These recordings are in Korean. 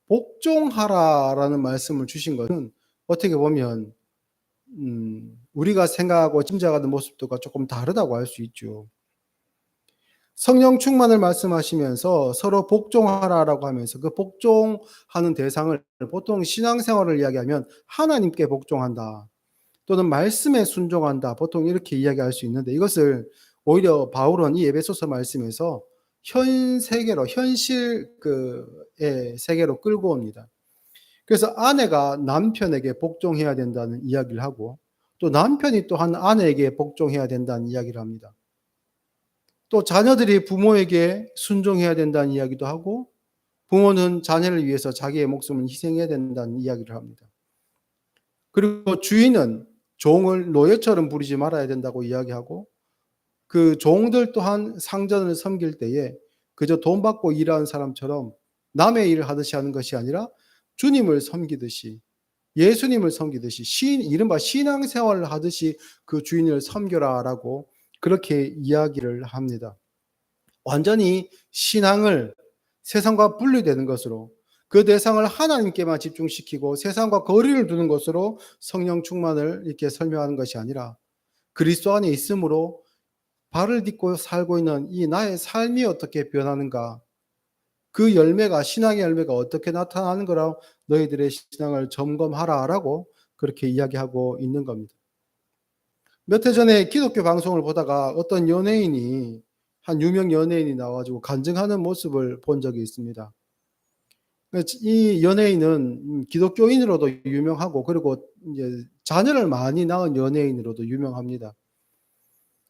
복종하라라는 말씀을 주신 것은 어떻게 보면 우리가 생각하고 짐작하는 모습들과 조금 다르다고 할 수 있죠. 성령 충만을 말씀하시면서 서로 복종하라라고 하면서 그 복종하는 대상을 보통 신앙생활을 이야기하면 하나님께 복종한다 또는 말씀에 순종한다 보통 이렇게 이야기할 수 있는데 이것을 오히려 바울은 이 에베소서 말씀에서 현 세계로 현실 의 세계로 끌고 옵니다. 그래서 아내가 남편에게 복종해야 된다는 이야기를 하고 또 남편이 또한 아내에게 복종해야 된다는 이야기를 합니다. 또 자녀들이 부모에게 순종해야 된다는 이야기도 하고 부모는 자녀를 위해서 자기의 목숨을 희생해야 된다는 이야기를 합니다. 그리고 주인은 종을 노예처럼 부리지 말아야 된다고 이야기하고 그 종들 또한 상전을 섬길 때에 그저 돈 받고 일하는 사람처럼 남의 일을 하듯이 하는 것이 아니라 주님을 섬기듯이 예수님을 섬기듯이 이른바 신앙생활을 하듯이 그 주인을 섬겨라라고 그렇게 이야기를 합니다. 완전히 신앙을 세상과 분리되는 것으로 그 대상을 하나님께만 집중시키고 세상과 거리를 두는 것으로 성령 충만을 이렇게 설명하는 것이 아니라 그리스도 안에 있음으로 발을 딛고 살고 있는 이 나의 삶이 어떻게 변하는가 그 열매가 신앙의 열매가 어떻게 나타나는 거라 너희들의 신앙을 점검하라라고 그렇게 이야기하고 있는 겁니다. 몇 해 전에 기독교 방송을 보다가 어떤 연예인이 한 유명 연예인이 나와가지고 간증하는 모습을 본 적이 있습니다. 이 연예인은 기독교인으로도 유명하고 그리고 이제 자녀를 많이 낳은 연예인으로도 유명합니다.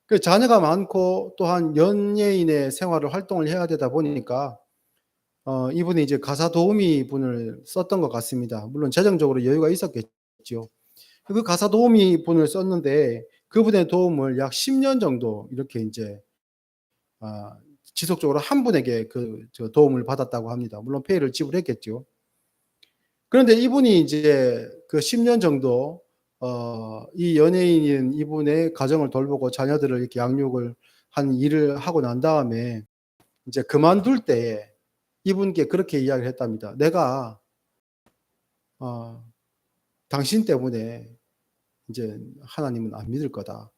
그 자녀가 많고 또한 연예인의 생활을 활동을 해야 되다 보니까 이분이 이제 가사 도우미 분을 썼던 것 같습니다. 물론 재정적으로 여유가 있었겠죠. 그 가사 도우미 분을 썼는데 그분의 도움을 약 10년 정도 이렇게 이제 지속적으로 한 분에게 저 도움을 받았다고 합니다. 물론 페이를 지불했겠죠. 그런데 이분이 이제 그 10년 정도 이 연예인인 이분의 가정을 돌보고 자녀들을 이렇게 양육을 한 일을 하고 난 다음에 이제 그만둘 때에 이분께 그렇게 이야기를 했답니다. 내가 당신 때문에 이제 하나님은 안 믿을 거다.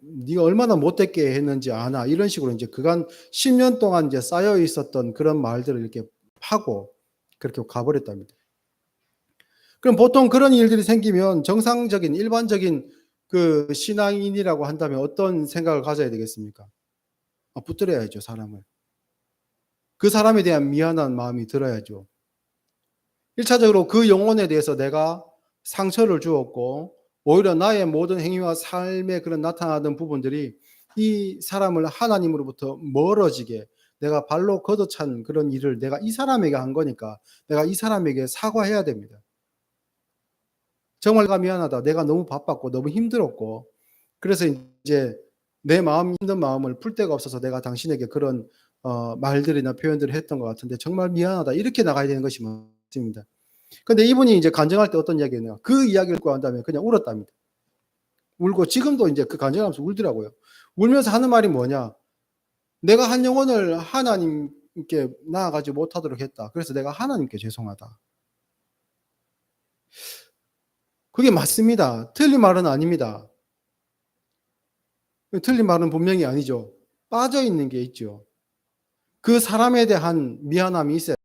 네가 얼마나 못됐게 했는지 아나 이런 식으로 이제 그간 10년 동안 이제 쌓여 있었던 그런 말들을 이렇게 하고 그렇게 가버렸답니다. 그럼 보통 그런 일들이 생기면 정상적인 일반적인 그 신앙인이라고 한다면 어떤 생각을 가져야 되겠습니까? 붙들어야죠, 사람을. 그 사람에 대한 미안한 마음이 들어야죠. 1차적으로 그 영혼에 대해서 내가 상처를 주었고 오히려 나의 모든 행위와 삶에 그런 나타나던 부분들이 이 사람을 하나님으로부터 멀어지게 내가 발로 걷어찬 그런 일을 내가 이 사람에게 한 거니까 내가 이 사람에게 사과해야 됩니다. 정말 내가 미안하다. 내가 너무 바빴고 너무 힘들었고 그래서 이제 내 마음 힘든 마음을 풀 데가 없어서 내가 당신에게 그런 말들이나 표현들을 했던 것 같은데 정말 미안하다. 이렇게 나가야 되는 것이 맞습니다. 근데 이분이 이제 간증할 때 어떤 이야기였냐. 그 이야기를 듣고 한 다음에 그냥 울었답니다. 울고 지금도 이제 그 간증하면서 울더라고요. 울면서 하는 말이 뭐냐. 내가 한 영혼을 하나님께 나아가지 못하도록 했다. 그래서 내가 하나님께 죄송하다. 그게 맞습니다. 틀린 말은 아닙니다. 틀린 말은 분명히 아니죠. 빠져 있는 게 있죠. 그 사람에 대한 미안함이 있어요.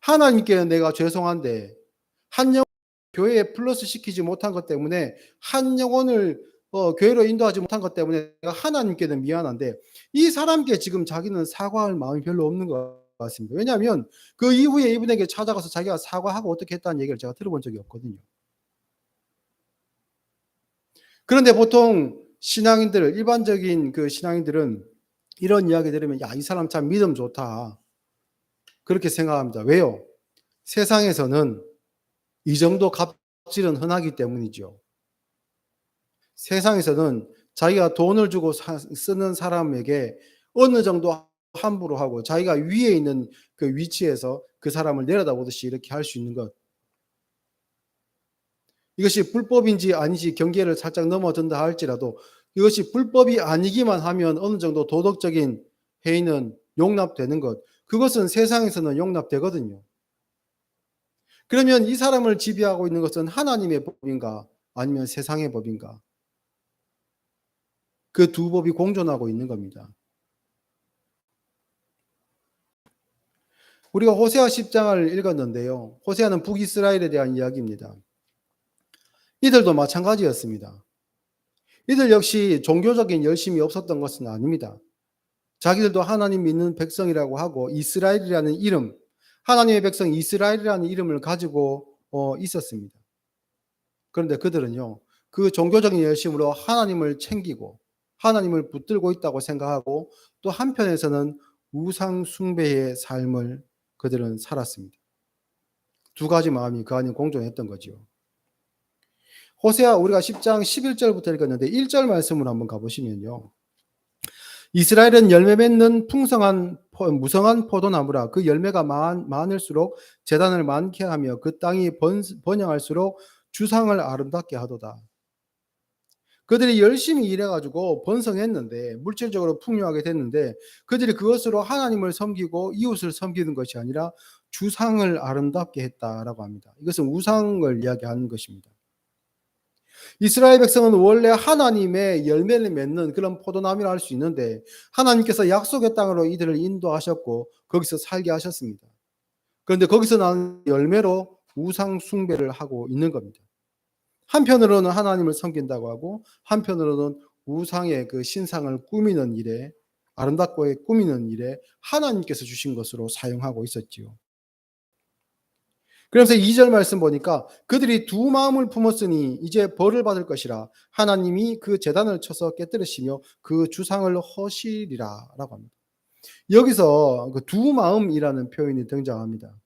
하나님께는 내가 죄송한데 한 영혼 교회에 플러스 시키지 못한 것 때문에 한 영혼을 교회로 인도하지 못한 것 때문에 내가 하나님께는 미안한데 이 사람께 지금 자기는 사과할 마음이 별로 없는 것 같습니다. 왜냐하면 그 이후에 이분에게 찾아가서 자기가 사과하고 어떻게 했다는 얘기를 제가 들어본 적이 없거든요. 그런데 보통 신앙인들, 일반적인 그 신앙인들은 이런 이야기 들으면 야, 이 사람 참 믿음 좋다. 그렇게 생각합니다. 왜요? 세상에서는 이 정도 갑질은 흔하기 때문이죠. 세상에서는 자기가 돈을 주고 쓰는 사람에게 어느 정도 함부로 하고 자기가 위에 있는 그 위치에서 그 사람을 내려다보듯이 이렇게 할 수 있는 것. 이것이 불법인지 아닌지 경계를 살짝 넘어든다 할지라도 이것이 불법이 아니기만 하면 어느 정도 도덕적인 해이는 용납되는 것, 그것은 세상에서는 용납되거든요. 그러면 이 사람을 지배하고 있는 것은 하나님의 법인가 아니면 세상의 법인가? 그 두 법이 공존하고 있는 겁니다. 우리가 호세아 10장을 읽었는데요. 호세아는 북이스라엘에 대한 이야기입니다. 이들도 마찬가지였습니다. 이들 역시 종교적인 열심이 없었던 것은 아닙니다. 자기들도 하나님 믿는 백성이라고 하고 이스라엘이라는 이름, 하나님의 백성 이스라엘이라는 이름을 가지고 있었습니다. 그런데 그들은요, 그 종교적인 열심으로 하나님을 챙기고 하나님을 붙들고 있다고 생각하고 또 한편에서는 우상 숭배의 삶을 그들은 살았습니다. 두 가지 마음이 그 안에 공존했던 거죠. 호세아 우리가 10장 11절부터 읽었는데 1절 말씀으로 한번 가보시면요. 이스라엘은 열매 맺는 무성한 포도나무라. 그 열매가 많을수록 재단을 많게 하며 그 땅이 번영할수록 주상을 아름답게 하도다. 그들이 열심히 일해가지고 번성했는데 물질적으로 풍요하게 됐는데 그들이 그것으로 하나님을 섬기고 이웃을 섬기는 것이 아니라 주상을 아름답게 했다라고 합니다. 이것은 우상을 이야기하는 것입니다. 이스라엘 백성은 원래 하나님의 열매를 맺는 그런 포도나무라 할 수 있는데 하나님께서 약속의 땅으로 이들을 인도하셨고 거기서 살게 하셨습니다. 그런데 거기서 나는 열매로 우상 숭배를 하고 있는 겁니다. 한편으로는 하나님을 섬긴다고 하고 한편으로는 우상의 그 신상을 꾸미는 일에 아름답게 꾸미는 일에 하나님께서 주신 것으로 사용하고 있었지요. 그래서 2절 말씀 보니까 그들이 두 마음을 품었으니 이제 벌을 받을 것이라 하나님이 그 제단을 쳐서 깨뜨리시며 그 주상을 허시리라 라고 합니다. 여기서 그 두 마음이라는 표현이 등장합니다.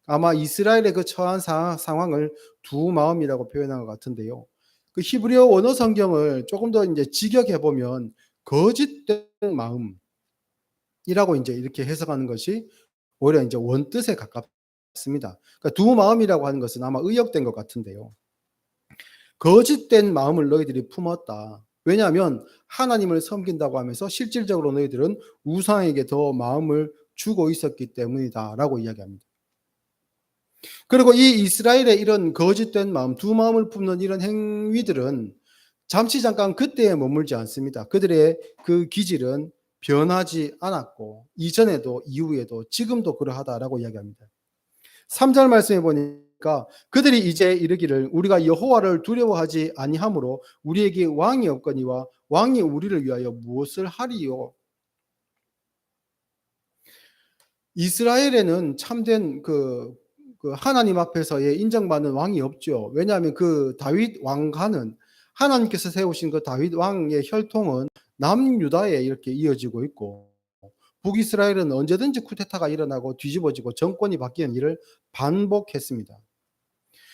아마 이스라엘의 그 처한 상황을 두 마음이라고 표현한 것 같은데요. 그 히브리어 원어 성경을 조금 더 이제 직역해 보면 거짓된 마음이라고 이제 이렇게 해석하는 것이 오히려 이제 원뜻에 가깝습니다. 그러니까 두 마음이라고 하는 것은 아마 의역된 것 같은데요. 거짓된 마음을 너희들이 품었다. 왜냐하면 하나님을 섬긴다고 하면서 실질적으로 너희들은 우상에게 더 마음을 주고 있었기 때문이다라고 이야기합니다. 그리고 이 이스라엘의 이런 거짓된 마음, 두 마음을 품는 이런 행위들은 잠시 잠깐 그때에 머물지 않습니다. 그들의 그 기질은 변하지 않았고 이전에도 이후에도 지금도 그러하다라고 이야기합니다. 3절 말씀해 보니까 그들이 이제 이르기를 우리가 여호와를 두려워하지 아니하므로 우리에게 왕이 없거니와 왕이 우리를 위하여 무엇을 하리요? 이스라엘에는 참된 그 하나님 앞에서의 인정받는 왕이 없죠. 왜냐하면 그 다윗 왕가는 하나님께서 세우신 그 다윗 왕의 혈통은 남유다에 이렇게 이어지고 있고 북이스라엘은 언제든지 쿠데타가 일어나고 뒤집어지고 정권이 바뀌는 일을 반복했습니다.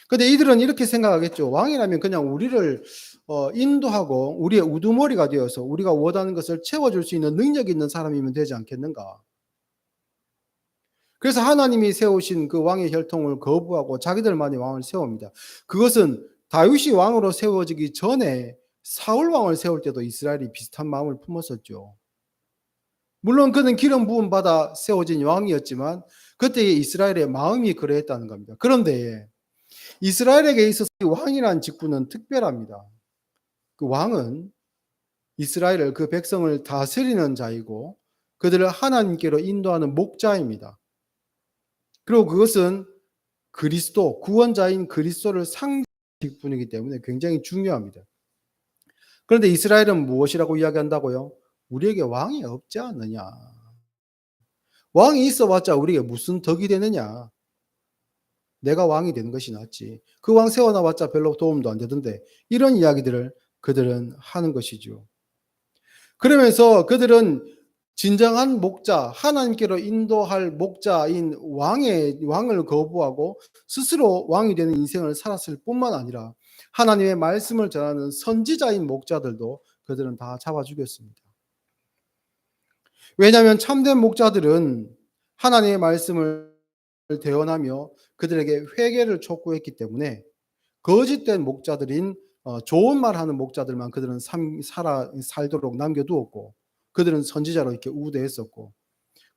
그런데 이들은 이렇게 생각하겠죠. 왕이라면 그냥 우리를 인도하고 우리의 우두머리가 되어서 우리가 원하는 것을 채워줄 수 있는 능력 있는 사람이면 되지 않겠는가. 그래서 하나님이 세우신 그 왕의 혈통을 거부하고 자기들만의 왕을 세웁니다. 그것은 다윗이 왕으로 세워지기 전에 사울 왕을 세울 때도 이스라엘이 비슷한 마음을 품었었죠. 물론 그는 기름 부음 받아 세워진 왕이었지만 그때의 이스라엘의 마음이 그러했다는 겁니다. 그런데 이스라엘에게 있어서 왕이라는 직분은 특별합니다. 그 왕은 이스라엘을 그 백성을 다스리는 자이고 그들을 하나님께로 인도하는 목자입니다. 그리고 그것은 그리스도, 구원자인 그리스도를 상징하는 직분이기 때문에 굉장히 중요합니다. 그런데 이스라엘은 무엇이라고 이야기한다고요? 우리에게 왕이 없지 않느냐. 왕이 있어봤자 우리에게 무슨 덕이 되느냐. 내가 왕이 되는 것이 낫지. 그 왕 세워놔봤자 별로 도움도 안 되던데. 이런 이야기들을 그들은 하는 것이죠. 그러면서 그들은 진정한 목자, 하나님께로 인도할 목자인 왕을 거부하고 스스로 왕이 되는 인생을 살았을 뿐만 아니라 하나님의 말씀을 전하는 선지자인 목자들도 그들은 다 잡아 죽였습니다. 왜냐하면 참된 목자들은 하나님의 말씀을 대언하며 그들에게 회개를 촉구했기 때문에 거짓된 목자들인 좋은 말하는 목자들만 그들은 살도록 남겨두었고 그들은 선지자로 이렇게 우대했었고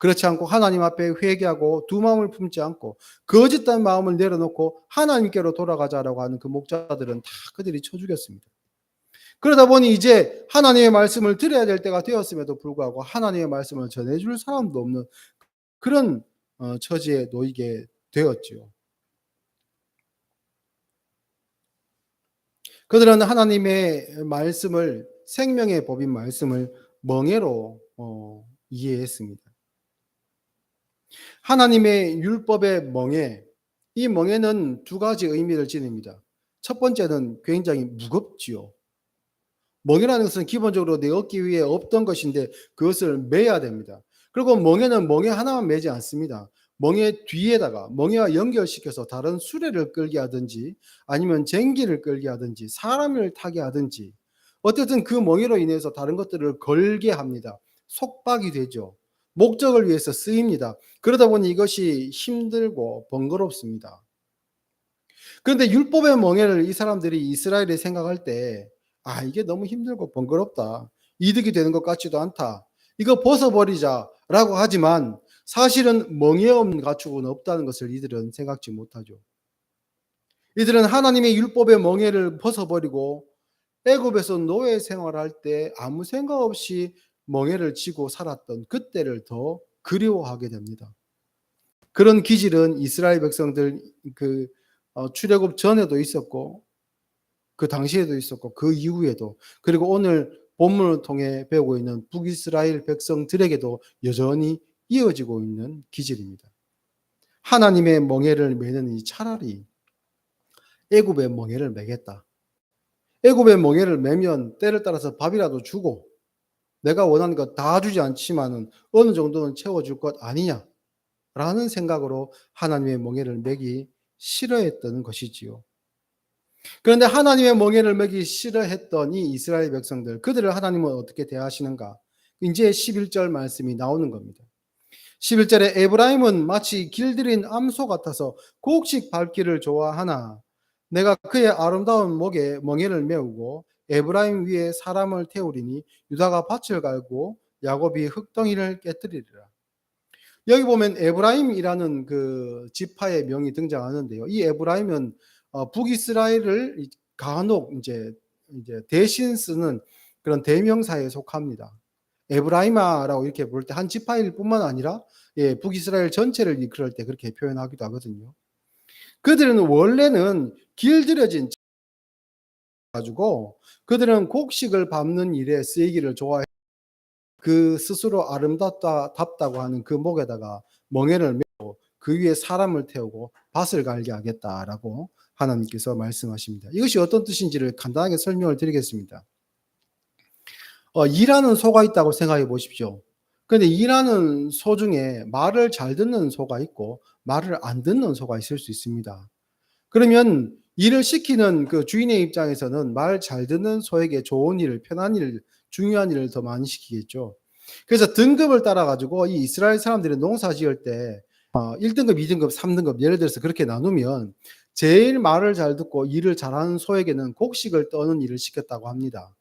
그렇지 않고 하나님 앞에 회개하고 두 마음을 품지 않고 거짓된 마음을 내려놓고 하나님께로 돌아가자라고 하는 그 목자들은 다 그들이 쳐 죽였습니다. 그러다 보니 이제 하나님의 말씀을 들어야 될 때가 되었음에도 불구하고 하나님의 말씀을 전해줄 사람도 없는 그런 처지에 놓이게 되었지요. 그들은 하나님의 말씀을 생명의 법인 말씀을 멍해로 이해했습니다. 하나님의 율법의 멍해, 이 멍해는 두 가지 의미를 지닙니다. 첫 번째는 굉장히 무겁지요. 멍해라는 것은 기본적으로 내 어깨 위에 없던 것인데 그것을 매야 됩니다. 그리고 멍해는 멍해 하나만 매지 않습니다. 멍해 뒤에다가 멍해와 연결시켜서 다른 수레를 끌게 하든지 아니면 쟁기를 끌게 하든지 사람을 타게 하든지 어쨌든 그 멍해로 인해서 다른 것들을 걸게 합니다. 속박이 되죠. 목적을 위해서 쓰입니다. 그러다 보니 이것이 힘들고 번거롭습니다. 그런데 율법의 멍에를 이 사람들이 이스라엘이 생각할 때 이게 너무 힘들고 번거롭다. 이득이 되는 것 같지도 않다. 이거 벗어버리자라고 하지만 사실은 멍에 없는 가축은 없다는 것을 이들은 생각지 못하죠. 이들은 하나님의 율법의 멍에를 벗어버리고 애굽에서 노예 생활할 때 아무 생각 없이 멍에를 지고 살았던 그때를 더 그리워하게 됩니다. 그런 기질은 이스라엘 백성들 출애굽 전에도 있었고 그 당시에도 있었고 그 이후에도 그리고 오늘 본문을 통해 배우고 있는 북이스라엘 백성들에게도 여전히 이어지고 있는 기질입니다. 하나님의 멍에를 매느니 차라리 애굽의 멍에를 매겠다. 애굽의 멍에를 매면 때를 따라서 밥이라도 주고 내가 원하는 것 다 주지 않지만은 어느 정도는 채워줄 것 아니냐라는 생각으로 하나님의 멍에를 매기 싫어했던 것이지요. 그런데 하나님의 멍에를 매기 싫어했던 이 이스라엘 백성들, 그들을 하나님은 어떻게 대하시는가? 이제 11절 말씀이 나오는 겁니다. 11절에 에브라임은 마치 길들인 암소 같아서 곡식 밟기를 좋아하나 내가 그의 아름다운 목에 멍에를 메우고 에브라임 위에 사람을 태우리니 유다가 밭을 갈고 야곱이 흙덩이를 깨뜨리리라. 여기 보면 에브라임이라는 그 지파의 명이 등장하는데요. 이 에브라임은 북이스라엘을 간혹 이제 대신 쓰는 그런 대명사에 속합니다. 에브라임아라고 이렇게 부를 때 한 지파일 뿐만 아니라 북이스라엘 전체를 이끌을 때 그렇게 표현하기도 하거든요. 그들은 원래는 길들여진 가지고 그들은 곡식을 밟는 일에 쓰이기를 좋아해 그 스스로 답다고 하는 그 목에다가 멍에를 메고 그 위에 사람을 태우고 밭을 갈게 하겠다라고 하나님께서 말씀하십니다. 이것이 어떤 뜻인지를 간단하게 설명을 드리겠습니다. 일하는 소가 있다고 생각해 보십시오. 그런데 일하는 소 중에 말을 잘 듣는 소가 있고 말을 안 듣는 소가 있을 수 있습니다. 그러면 일을 시키는 그 주인의 입장에서는 말 잘 듣는 소에게 좋은 일을, 편한 일, 중요한 일을 더 많이 시키겠죠. 그래서 등급을 따라 가지고 이 이스라엘 사람들이 농사 지을 때 1등급, 2등급, 3등급 예를 들어서 그렇게 나누면 제일 말을 잘 듣고 일을 잘하는 소에게는 곡식을 떠는 일을 시켰다고 합니다.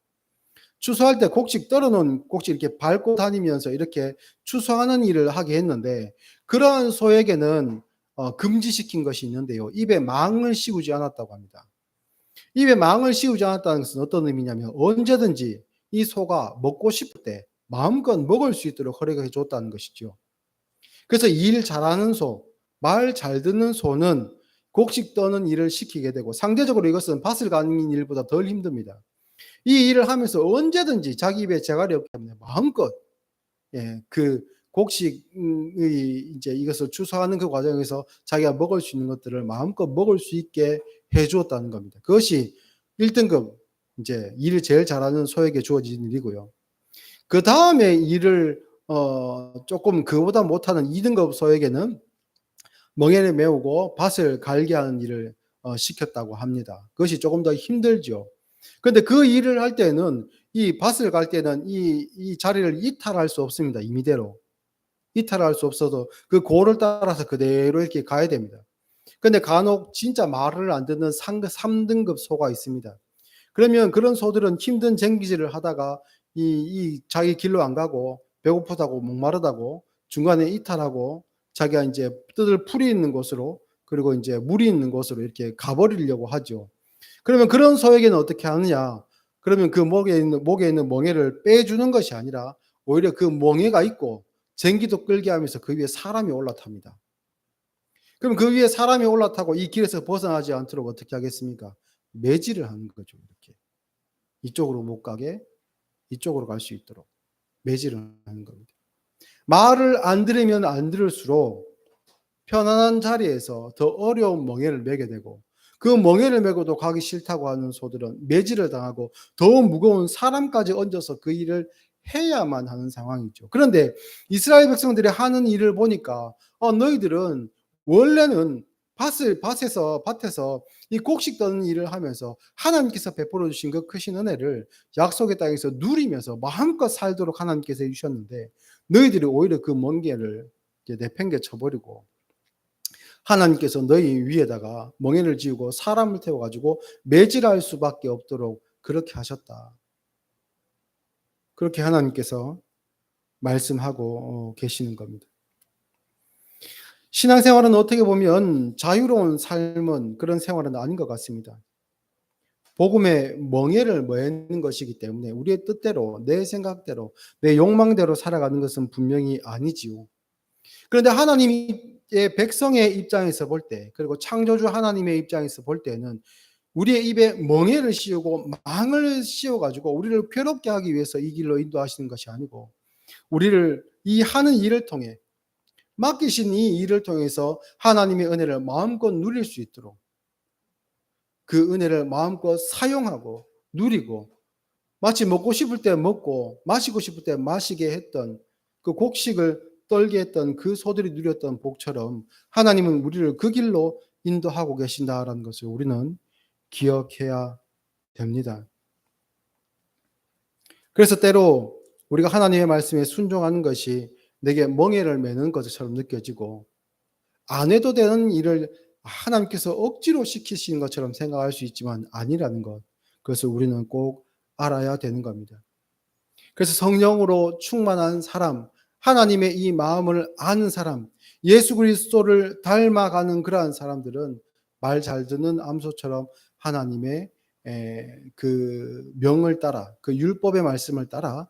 추수할 때 곡식 떨어놓은 곡식 이렇게 밟고 다니면서 이렇게 추수하는 일을 하게 했는데 그러한 소에게는 금지시킨 것이 있는데요. 입에 망을 씌우지 않았다고 합니다. 입에 망을 씌우지 않았다는 것은 어떤 의미냐면 언제든지 이 소가 먹고 싶을 때 마음껏 먹을 수 있도록 허락해 줬다는 것이죠. 그래서 일 잘하는 소, 말 잘 듣는 소는 곡식 떠는 일을 시키게 되고 상대적으로 이것은 밭을 가는 일보다 덜 힘듭니다. 이 일을 하면서 언제든지 자기 입에 재갈이 없기 때문에 마음껏 그 곡식의 이제 이것을 추수하는 그 과정에서 자기가 먹을 수 있는 것들을 마음껏 먹을 수 있게 해 주었다는 겁니다. 그것이 1등급 이제 일을 제일 잘하는 소에게 주어진 일이고요. 그다음에 일을 조금 그보다 못하는 2등급 소에게는 멍에를 메우고 밭을 갈게 하는 일을 시켰다고 합니다. 그것이 조금 더 힘들죠. 그런데 그 일을 할 때는 이 밭을 갈 때는 이 자리를 이탈할 수 없습니다. 임의대로. 이탈할 수 없어도 그 고를 따라서 그대로 이렇게 가야 됩니다. 근데 간혹 진짜 말을 안 듣는 3등급 소가 있습니다. 그러면 그런 소들은 힘든 쟁기질을 하다가 이 자기 길로 안 가고 배고프다고 목마르다고 중간에 이탈하고 자기가 이제 뜯을 풀이 있는 곳으로 그리고 이제 물이 있는 곳으로 이렇게 가버리려고 하죠. 그러면 그런 소에게는 어떻게 하느냐? 그러면 그 목에 있는 멍에를 빼주는 것이 아니라 오히려 그 멍에가 있고 전기도 끌게 하면서 그 위에 사람이 올라탑니다. 그럼 그 위에 사람이 올라타고 이 길에서 벗어나지 않도록 어떻게 하겠습니까? 매질을 하는 거죠. 이렇게 이쪽으로 못 가게 이쪽으로 갈 수 있도록 매질을 하는 겁니다. 말을 안 들으면 안 들을수록 편안한 자리에서 더 어려운 멍에를 매게 되고 그 멍에를 메고도 가기 싫다고 하는 소들은 매질을 당하고 더 무거운 사람까지 얹어서 그 일을 해야만 하는 상황이죠. 그런데 이스라엘 백성들이 하는 일을 보니까 너희들은 원래는 밭에서 이 곡식 떠는 일을 하면서 하나님께서 베풀어 주신 그 크신 은혜를 약속의 땅에서 누리면서 마음껏 살도록 하나님께서 해주셨는데 너희들이 오히려 그 멍게를 내팽개 쳐버리고 하나님께서 너희 위에다가 멍에를 지우고 사람을 태워가지고 매질할 수밖에 없도록 그렇게 하셨다. 그렇게 하나님께서 말씀하고 계시는 겁니다. 신앙생활은 어떻게 보면 자유로운 삶은 그런 생활은 아닌 것 같습니다. 복음의 멍에를 매는 것이기 때문에 우리의 뜻대로 내 생각대로 내 욕망대로 살아가는 것은 분명히 아니지요. 그런데 하나님의 백성의 입장에서 볼 때 그리고 창조주 하나님의 입장에서 볼 때는 우리의 입에 멍에를 씌우고 망을 씌워가지고 우리를 괴롭게 하기 위해서 이 길로 인도하시는 것이 아니고 우리를 이 하는 일을 통해 맡기신 이 일을 통해서 하나님의 은혜를 마음껏 누릴 수 있도록 그 은혜를 마음껏 사용하고 누리고 마치 먹고 싶을 때 먹고 마시고 싶을 때 마시게 했던 그 곡식을 떨게 했던 그 소들이 누렸던 복처럼 하나님은 우리를 그 길로 인도하고 계신다라는 것을 우리는 기억해야 됩니다. 그래서 때로 우리가 하나님의 말씀에 순종하는 것이 내게 멍에를 매는 것처럼 느껴지고 안 해도 되는 일을 하나님께서 억지로 시키시는 것처럼 생각할 수 있지만 아니라는 것. 그것을 우리는 꼭 알아야 되는 겁니다. 그래서 성령으로 충만한 사람, 하나님의 이 마음을 아는 사람, 예수 그리스도를 닮아가는 그러한 사람들은 말 잘 듣는 암소처럼 하나님의 그 명을 따라 그 율법의 말씀을 따라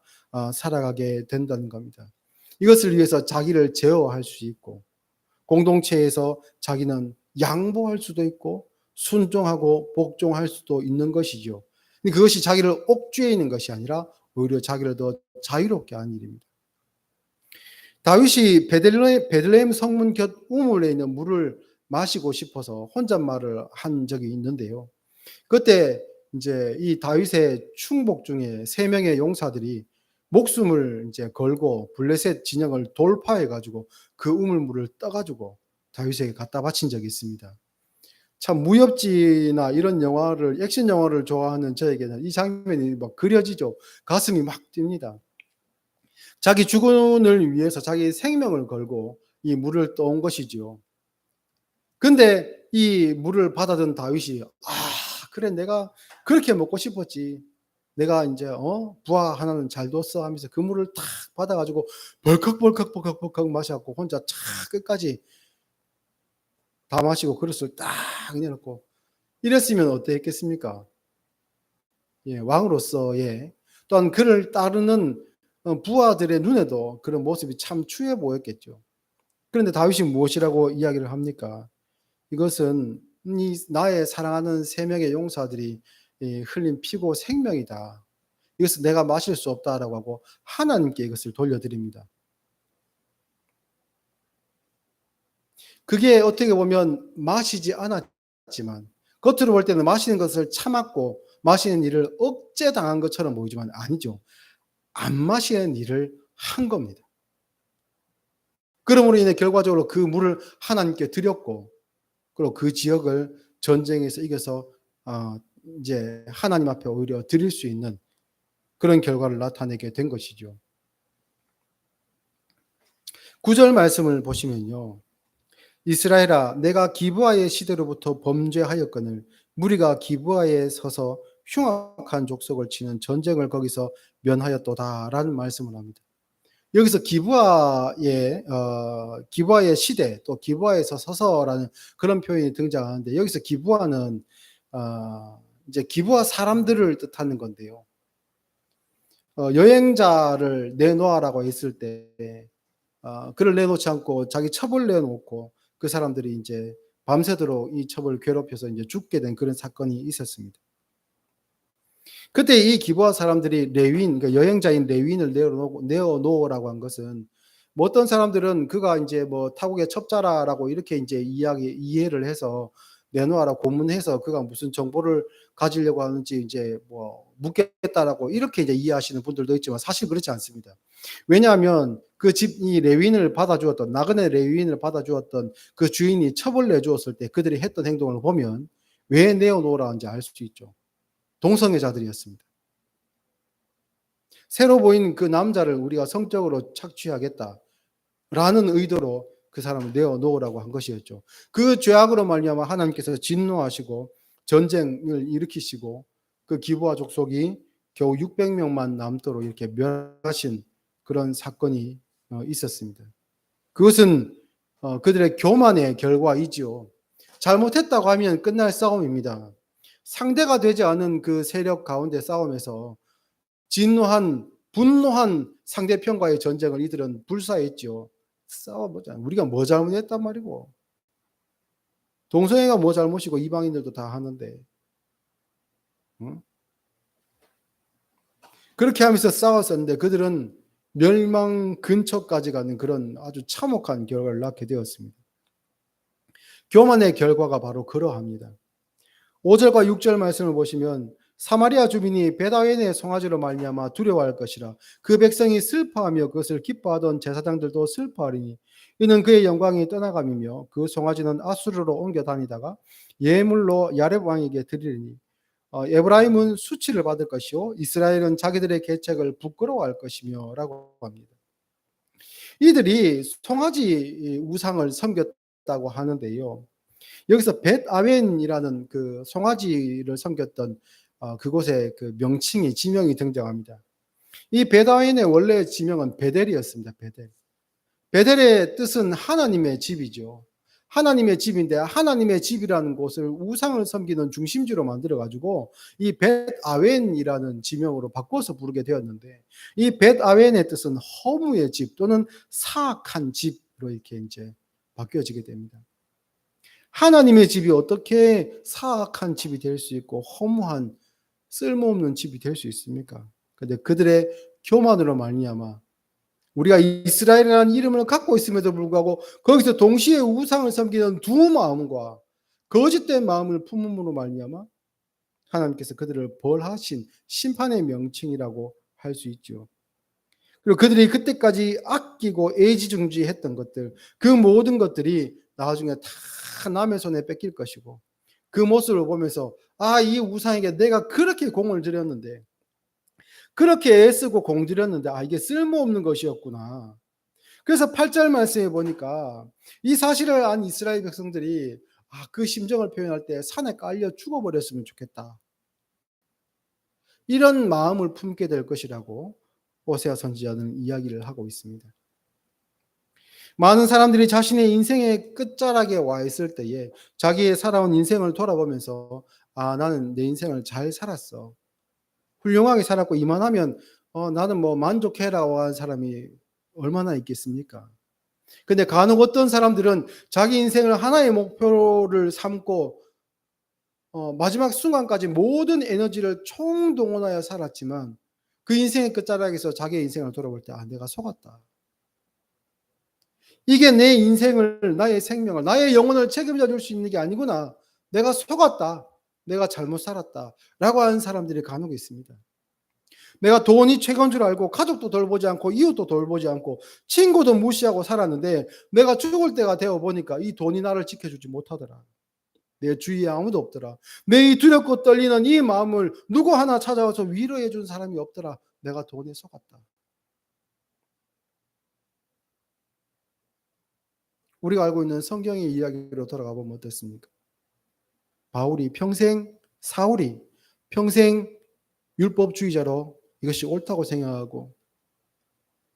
살아가게 된다는 겁니다. 이것을 위해서 자기를 제어할 수 있고 공동체에서 자기는 양보할 수도 있고 순종하고 복종할 수도 있는 것이죠. 근데 그것이 자기를 옥죄이는 것이 아니라 오히려 자기를 더 자유롭게 하는 일입니다. 다윗이 베들레헴 성문 곁 우물에 있는 물을 마시고 싶어서 혼잣말을 한 적이 있는데요. 그때 이제 이 다윗의 충복 중에 세 명의 용사들이 목숨을 이제 걸고 블레셋 진영을 돌파해 가지고 그 우물물을 떠 가지고 다윗에게 갖다 바친 적이 있습니다. 참 무협지나 이런 영화를 액션 영화를 좋아하는 저에게는 이 장면이 막 그려지죠. 가슴이 막 뜁니다. 자기 주군을 위해서 자기 생명을 걸고 이 물을 떠온 것이지요. 근데 이 물을 받아든 다윗이 그래 내가 그렇게 먹고 싶었지. 내가 인제 부하 하나는 잘 뒀어 하면서 그 물을 탁 받아 가지고 벌컥벌컥 마셔 갖고 혼자 쫙 끝까지 다 마시고 그릇을 딱 내놓고 이랬으면 어땠겠습니까? 예, 왕으로서의 또한 그를 따르는 부하들의 눈에도 그런 모습이 참 추해 보였겠죠. 그런데 다윗이 무엇이라고 이야기를 합니까? 이것은 이 나의 사랑하는 세 명의 용사들이 흘린 피고 생명이다. 이것을 내가 마실 수 없다라고 하고 하나님께 이것을 돌려드립니다. 그게 어떻게 보면 마시지 않았지만 겉으로 볼 때는 마시는 것을 참았고 마시는 일을 억제당한 것처럼 보이지만 아니죠. 안 마시는 일을 한 겁니다. 그러므로 인해 결과적으로 그 물을 하나님께 드렸고 그리고 그 지역을 전쟁에서 이겨서 이제 하나님 앞에 오히려 드릴 수 있는 그런 결과를 나타내게 된 것이죠. 9절 말씀을 보시면요. 이스라엘아 내가 기브아의 시대로부터 범죄하였거늘 무리가 기브아에 서서 흉악한 족속을 치는 전쟁을 거기서 면하였도다라는 말씀을 합니다. 여기서 기브아의 시대 또 기브아에서 서서라는 그런 표현이 등장하는데 여기서 기브아는 이제 기브아 사람들을 뜻하는 건데요. 여행자를 내놓아라고 했을 때 그를 내놓지 않고 자기 첩을 내놓고 그 사람들이 이제 밤새도록 이 첩을 괴롭혀서 이제 죽게 된 그런 사건이 있었습니다. 그때 이 기브아 사람들이 레위인, 그러니까 여행자인 레위인을 내어놓으라고 한 것은 뭐 어떤 사람들은 그가 이제 뭐 타국의 첩자라라고 이렇게 이제 이해를 해서 내놓아라 고문해서 그가 무슨 정보를 가지려고 하는지 이제 뭐 묻겠다라고 이렇게 이제 이해하시는 분들도 있지만 사실 그렇지 않습니다. 왜냐하면 그 이 레위인을 받아주었던 나그네 레위인을 받아주었던 그 주인이 첩을 내주었을 때 그들이 했던 행동을 보면 왜 내어놓으라 하는지 알 수 있죠. 동성애자들이었습니다. 새로 보인 그 남자를 우리가 성적으로 착취하겠다라는 의도로 그 사람을 내어놓으라고 한 것이었죠. 그 죄악으로 말미암아 하나님께서 진노하시고 전쟁을 일으키시고 그 기브아 족속이 겨우 600명만 남도록 이렇게 멸하신 그런 사건이 있었습니다. 그것은 그들의 교만의 결과이지요. 잘못했다고 하면 끝날 싸움입니다. 상대가 되지 않은 그 세력 가운데 싸움에서 분노한 상대편과의 전쟁을 이들은 불사했죠. 싸워보자. 우리가 뭐 잘못했단 말이고. 동성애가 뭐 잘못이고 이방인들도 다 하는데. 응? 그렇게 하면서 싸웠었는데 그들은 멸망 근처까지 가는 그런 아주 참혹한 결과를 낳게 되었습니다. 교만의 결과가 바로 그러합니다. 5절과 6절 말씀을 보시면 사마리아 주민이 베다웬의 송아지로 말미암아 두려워할 것이라. 그 백성이 슬퍼하며 그것을 기뻐하던 제사장들도 슬퍼하리니 이는 그의 영광이 떠나감이며 그 송아지는 아수르로 옮겨 다니다가 예물로 야렙 왕에게 드리리니 에브라임은 수치를 받을 것이요 이스라엘은 자기들의 계책을 부끄러워할 것이며 라고 합니다. 이들이 송아지 우상을 섬겼다고 하는데요. 여기서 벳아웬이라는 그 송아지를 섬겼던 그곳의 그 지명이 등장합니다. 이 벳아웬의 원래 지명은 베델이었습니다. 베델. 베델의 뜻은 하나님의 집이죠. 하나님의 집인데 하나님의 집이라는 곳을 우상을 섬기는 중심지로 만들어 가지고 이 벳아웬이라는 지명으로 바꿔서 부르게 되었는데 이 벳아웬의 뜻은 허무의 집 또는 사악한 집으로 이렇게 이제 바뀌어지게 됩니다. 하나님의 집이 어떻게 사악한 집이 될 수 있고 허무한 쓸모없는 집이 될 수 있습니까? 근데 그들의 교만으로 말미암아 우리가 이스라엘이라는 이름을 갖고 있음에도 불구하고 거기서 동시에 우상을 섬기는 두 마음과 거짓된 마음을 품음으로 말미암아 하나님께서 그들을 벌하신 심판의 명칭이라고 할 수 있죠. 그리고 그들이 그때까지 아끼고 애지중지했던 것들, 그 모든 것들이 나중에 다 남의 손에 뺏길 것이고 그 모습을 보면서 이 우상에게 내가 그렇게 공을 들였는데 그렇게 애쓰고 공들였는데 이게 쓸모없는 것이었구나. 그래서 8절 말씀에 보니까 이 사실을 안 이스라엘 백성들이 그 심정을 표현할 때 산에 깔려 죽어버렸으면 좋겠다. 이런 마음을 품게 될 것이라고 오세아 선지자는 이야기를 하고 있습니다. 많은 사람들이 자신의 인생의 끝자락에 와 있을 때에 자기의 살아온 인생을 돌아보면서 나는 내 인생을 잘 살았어. 훌륭하게 살았고 이만하면 나는 뭐 만족해라고 하는 사람이 얼마나 있겠습니까? 근데 간혹 어떤 사람들은 자기 인생을 하나의 목표를 삼고 마지막 순간까지 모든 에너지를 총동원하여 살았지만 그 인생의 끝자락에서 자기의 인생을 돌아볼 때 내가 속았다. 이게 내 인생을, 나의 생명을, 나의 영혼을 책임져 줄 수 있는 게 아니구나. 내가 속았다. 내가 잘못 살았다. 라고 하는 사람들이 간혹 있습니다. 내가 돈이 최고인 줄 알고 가족도 돌보지 않고 이웃도 돌보지 않고 친구도 무시하고 살았는데 내가 죽을 때가 되어 보니까 이 돈이 나를 지켜주지 못하더라. 내 주위에 아무도 없더라. 내 이 두렵고 떨리는 이 마음을 누구 하나 찾아와서 위로해 준 사람이 없더라. 내가 돈에 속았다. 우리가 알고 있는 성경의 이야기로 돌아가 보면 어떻습니까? 사울이 평생 율법주의자로 이것이 옳다고 생각하고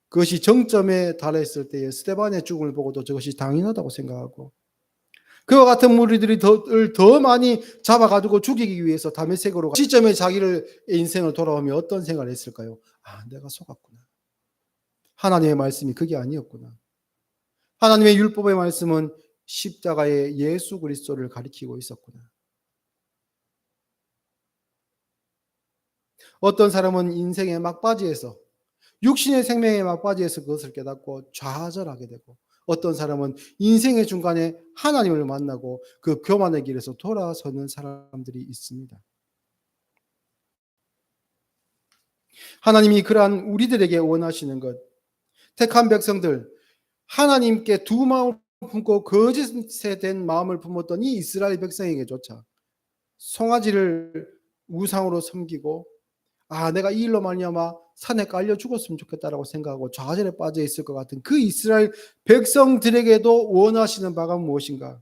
그것이 정점에 달했을 때에 스데반의 죽음을 보고도 저것이 당연하다고 생각하고, 그와 같은 무리들이 더 많이 잡아가지고 죽이기 위해서 다메섹으로 시점에 자기를 인생을 돌아오며 어떤 생각을 했을까요? 아, 내가 속았구나. 하나님의 말씀이 그게 아니었구나. 하나님의 율법의 말씀은 십자가의 예수 그리스도를 가리키고 있었구나. 어떤 사람은 인생의 막바지에서, 육신의 생명의 막바지에서 그것을 깨닫고 좌절하게 되고, 어떤 사람은 인생의 중간에 하나님을 만나고 그 교만의 길에서 돌아서는 사람들이 있습니다. 하나님이 그러한 우리들에게 원하시는 것, 택한 백성들, 하나님께 두 마음을 품고 거짓에 된 마음을 품었던 이 이스라엘 백성에게조차 송아지를 우상으로 섬기고, 아, 내가 이 일로 말미암아 산에 깔려 죽었으면 좋겠다라고 생각하고 좌절에 빠져 있을 것 같은 그 이스라엘 백성들에게도 원하시는 바가 무엇인가?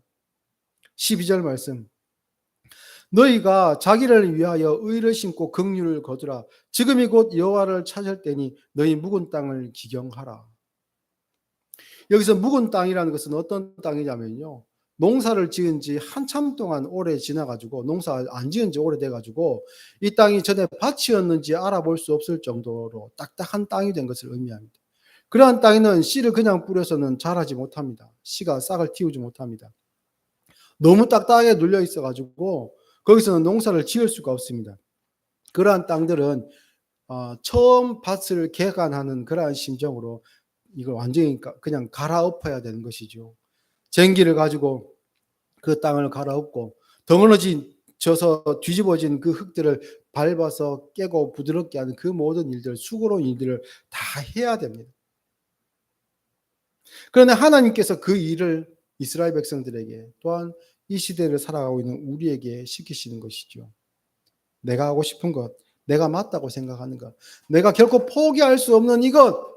12절 말씀. 너희가 자기를 위하여 의를 심고 긍휼을 거두라. 지금이 곧 여호와를 찾을 때니 너희 묵은 땅을 기경하라. 여기서 묵은 땅이라는 것은 어떤 땅이냐면요, 농사를 지은 지 한참 동안 오래 지나가지고, 농사 안 지은 지 오래돼가지고 이 땅이 전에 밭이었는지 알아볼 수 없을 정도로 딱딱한 땅이 된 것을 의미합니다. 그러한 땅에는 씨를 그냥 뿌려서는 자라지 못합니다. 씨가 싹을 틔우지 못합니다. 너무 딱딱하게 눌려 있어가지고 거기서는 농사를 지을 수가 없습니다. 그러한 땅들은 처음 밭을 개간하는 그러한 심정으로 이걸 완전히 그냥 갈아엎어야 되는 것이죠. 쟁기를 가지고 그 땅을 갈아엎고 덩어러져서 뒤집어진 그 흙들을 밟아서 깨고 부드럽게 하는 그 모든 일들, 수고로운 일들을 다 해야 됩니다. 그런데 하나님께서 그 일을 이스라엘 백성들에게, 또한 이 시대를 살아가고 있는 우리에게 시키시는 것이죠. 내가 하고 싶은 것, 내가 맞다고 생각하는 것, 내가 결코 포기할 수 없는 이것,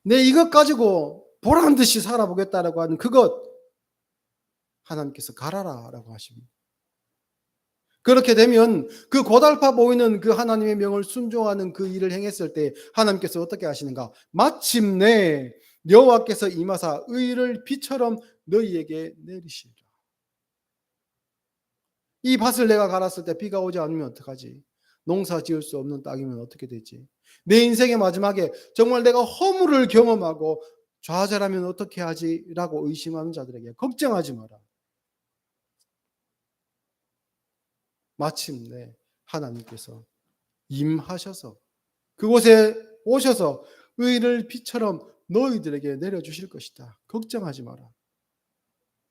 내 이것 가지고 보란 듯이 살아보겠다라고 하는 그것, 하나님께서 가라라라고 하십니다. 그렇게 되면 그 고달파 보이는 그 하나님의 명을 순종하는 그 일을 행했을 때 하나님께서 어떻게 하시는가? 마침내 여호와께서 임하사 의를 비처럼 너희에게 내리시리라. 이 밭을 내가 갈았을 때 비가 오지 않으면 어떡하지? 농사 지을 수 없는 땅이면 어떻게 되지? 내 인생의 마지막에 정말 내가 허물을 경험하고 좌절하면 어떻게 하지? 라고 의심하는 자들에게 걱정하지 마라. 마침내 하나님께서 임하셔서 그곳에 오셔서 의를 비처럼 너희들에게 내려주실 것이다. 걱정하지 마라.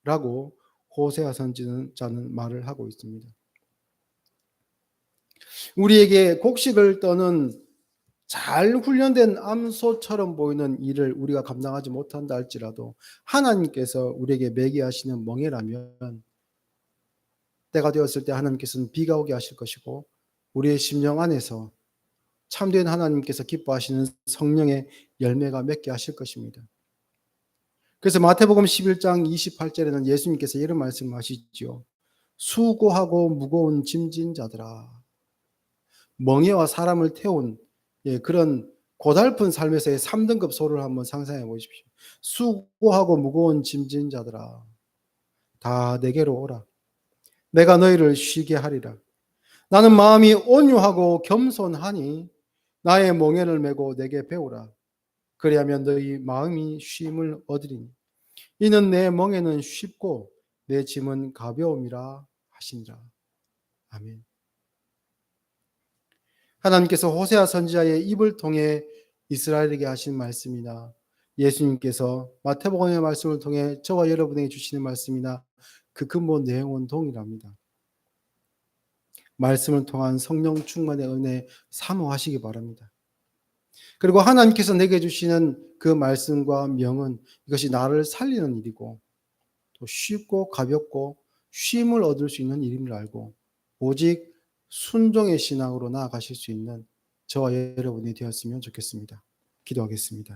라고 호세아 선지자는 말을 하고 있습니다. 우리에게 곡식을 떠는 잘 훈련된 암소처럼 보이는 일을 우리가 감당하지 못한다 할지라도 하나님께서 우리에게 매게 하시는 멍에라면 때가 되었을 때 하나님께서는 비가 오게 하실 것이고 우리의 심령 안에서 참된 하나님께서 기뻐하시는 성령의 열매가 맺게 하실 것입니다. 그래서 마태복음 11장 28절에는 예수님께서 이런 말씀하시죠. 수고하고 무거운 짐진 자들아. 멍에와 사람을 태운 그런 고달픈 삶에서의 3등급 소를 한번 상상해 보십시오. 수고하고 무거운 짐진 자들아. 다 내게로 오라. 내가 너희를 쉬게 하리라. 나는 마음이 온유하고 겸손하니 나의 멍에를 메고 내게 배우라. 그리하면 너희 마음이 쉼을 얻으리니 이는 내 멍에는 쉽고 내 짐은 가벼움이라 하시니라. 아멘. 하나님께서 호세아 선지자의 입을 통해 이스라엘에게 하신 말씀이나 예수님께서 마태복음의 말씀을 통해 저와 여러분에게 주시는 말씀이나 그 근본 내용은 동일합니다. 말씀을 통한 성령 충만의 은혜 사모하시기 바랍니다. 그리고 하나님께서 내게 주시는 그 말씀과 명은 이것이 나를 살리는 일이고 또 쉽고 가볍고 쉼을 얻을 수 있는 일임을 알고 오직 순종의 신앙으로 나아가실 수 있는 저와 여러분이 되었으면 좋겠습니다. 기도하겠습니다.